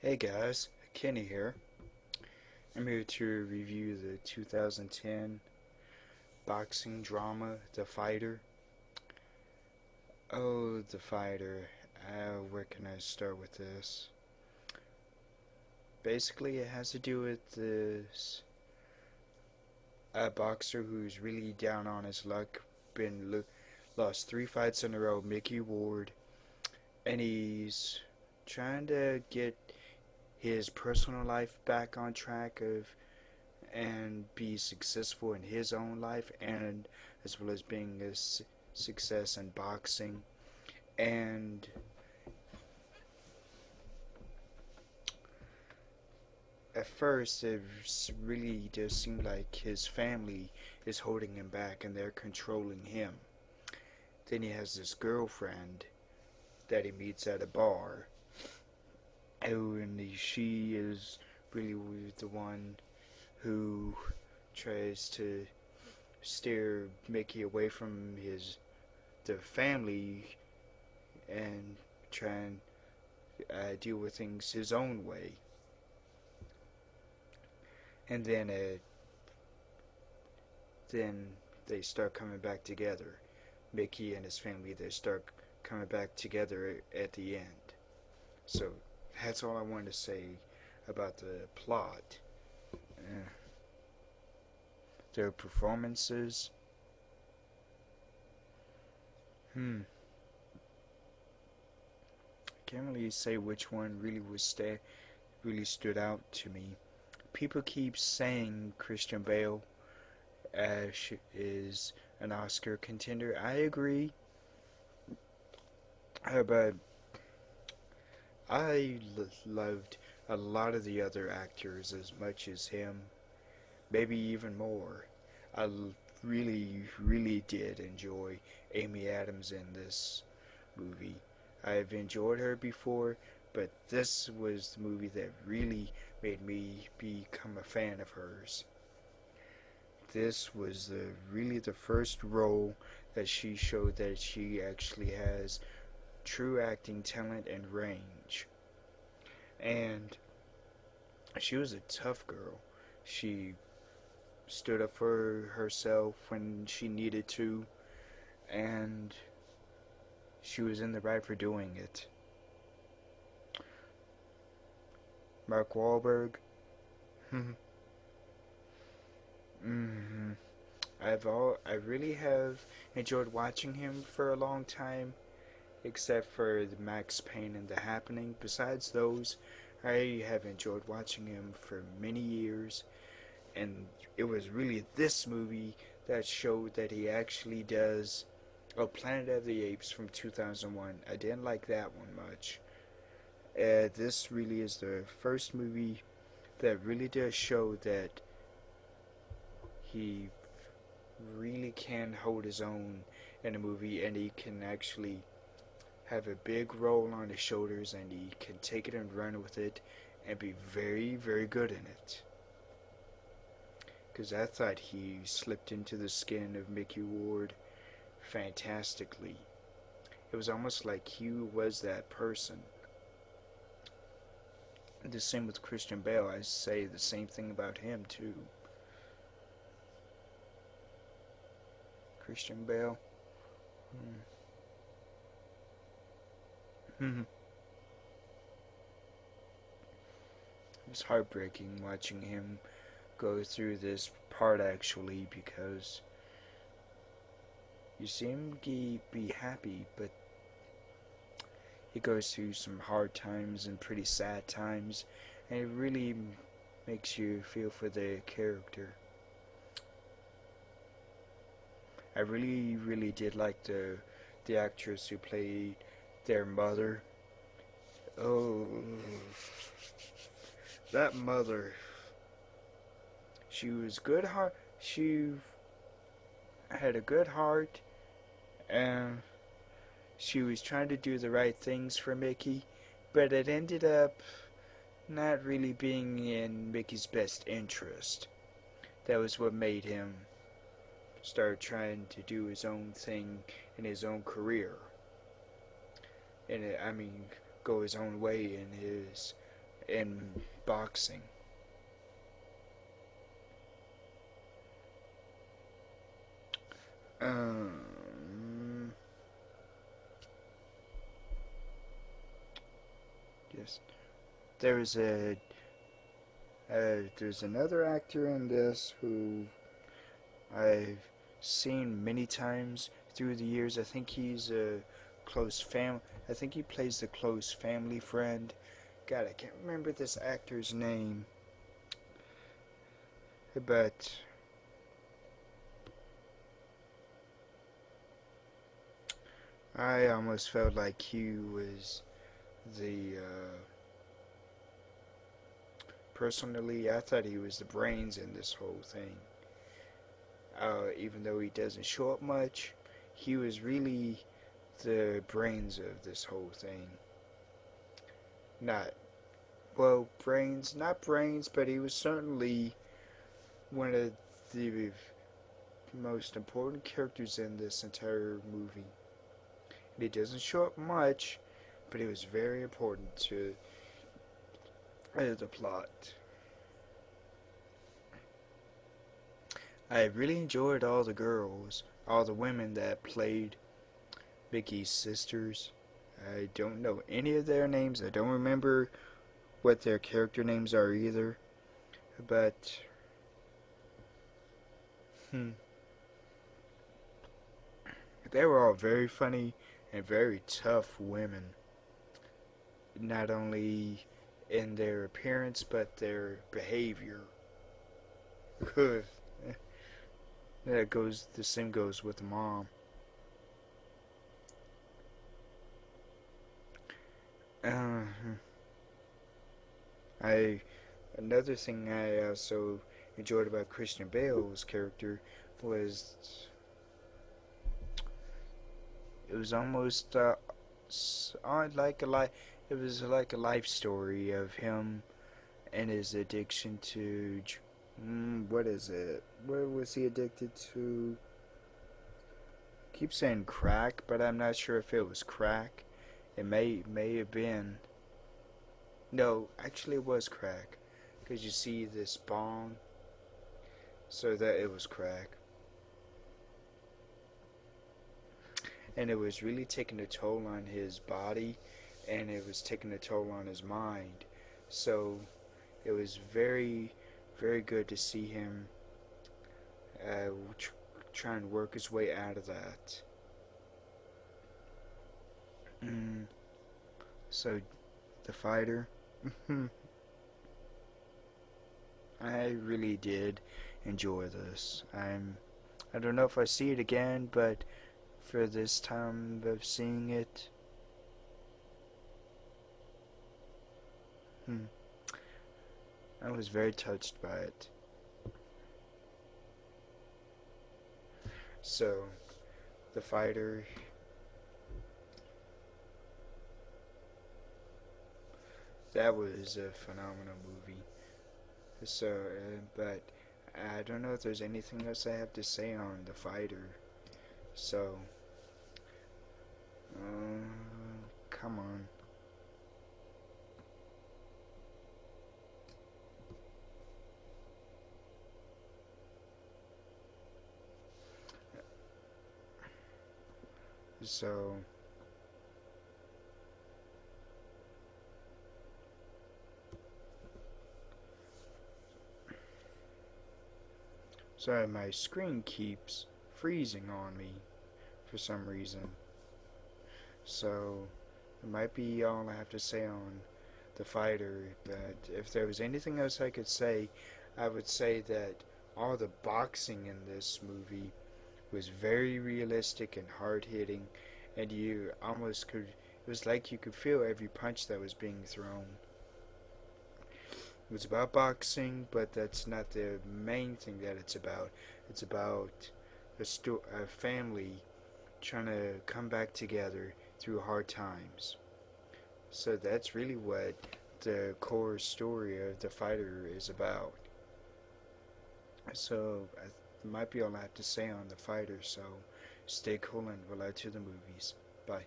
Hey guys, Kenny here. I'm here to review the 2010 boxing drama, The Fighter. Oh, The Fighter. Where can I start with this? Basically, it has to do with this a boxer who's really down on his luck, lost 3 fights in a row, Mickey Ward, and he's trying to get his personal life back on track of and be successful in his own life, and as well as being a success in boxing. And at first it really does seem like his family is holding him back and they're controlling him. Then he has this girlfriend that he meets at a bar, and she is really the one who tries to steer Mickey away from the family and try and deal with things his own way. And then they start coming back together. Mickey and his family, they start coming back together at the end. So that's all I wanted to say about the plot. Uh, their performances. Can't really say which one really stood out to me. People keep saying Christian Bale is an Oscar contender. I agree, but loved a lot of the other actors as much as him, maybe even more. I really did enjoy Amy Adams in this movie. I've enjoyed her before, but this was the movie that really made me become a fan of hers. This was really the first role that she showed that she actually has true acting talent and range. And she was a tough girl. She stood up for herself when she needed to, and she was in the right for doing it. Mark Wahlberg. mm-hmm. I really have enjoyed watching him for a long time, except for the Max Payne and The Happening. Besides those, I have enjoyed watching him for many years, and it was really this movie that showed that he actually does. Oh, Planet of the Apes from 2001. I didn't like that one much. This really is the first movie that really does show that he really can hold his own in a movie, and he can actually have a big role on his shoulders, and he can take it and run with it and be very good in it. Because I thought he slipped into the skin of Mickey Ward fantastically. It was almost like he was that person. The same with Christian Bale. I say the same thing about him too. Christian Bale. It was heartbreaking watching him go through this part actually, because you see him be happy, but he goes through some hard times and pretty sad times, and it really makes you feel for the character. I really did like the actress who played their mother. Oh, that mother. She was good heart. She had a good heart, and she was trying to do the right things for Mickey, but it ended up not really being in Mickey's best interest. That was what made him start trying to do his own thing in his own career. And go his own way in boxing. Um, yes, there's a there's another actor in this who I've seen many times through the years. I think he's a close fam. I think he plays the close family friend. God, I can't remember this actor's name, but I almost felt like he was the. Personally, I thought he was the brains in this whole thing. Even though he doesn't show up much, he was really the brains of this whole thing. Not, well, brains, not brains, but he was certainly one of the most important characters in this entire movie. And he doesn't show up much, but he was very important to the plot. I really enjoyed all the girls, all the women that played Vicky's sisters. I don't know any of their names. I don't remember what their character names are either. But hmm, they were all very funny and very tough women. Not only in their appearance, but their behavior. That goes. The same goes with the mom. Uh, I Another thing I also enjoyed about Christian Bale's character was it was almost like a life. It was like a life story of him and his addiction to what is it? What was he addicted to? I keep saying crack, but I'm not sure if it was crack. It may have been. No, actually it was crack. Because you see this bong, so that it was crack. And it was really taking a toll on his body, and it was taking a toll on his mind. So it was very, very good to see him uh, try and work his way out of that. Mm, so, the fighter. I really did enjoy this. I don't know if I see it again, but for this time of seeing it, hmm, I was very touched by it. So, the fighter, that was a phenomenal movie. So, but I don't know if there's anything else I have to say on the fighter. So, come on. So, sorry, my screen keeps freezing on me for some reason. So, it might be all I have to say on the fighter, but if there was anything else I could say, I would say that all the boxing in this movie was very realistic and hard hitting, and you almost could. It was like you could feel every punch that was being thrown. It was about boxing, but that's not the main thing that it's about. It's about a family trying to come back together through hard times. So that's really what the core story of the fighter is about. So that might be all I have to say on the fighter. So stay cool and we'll out to the movies. Bye.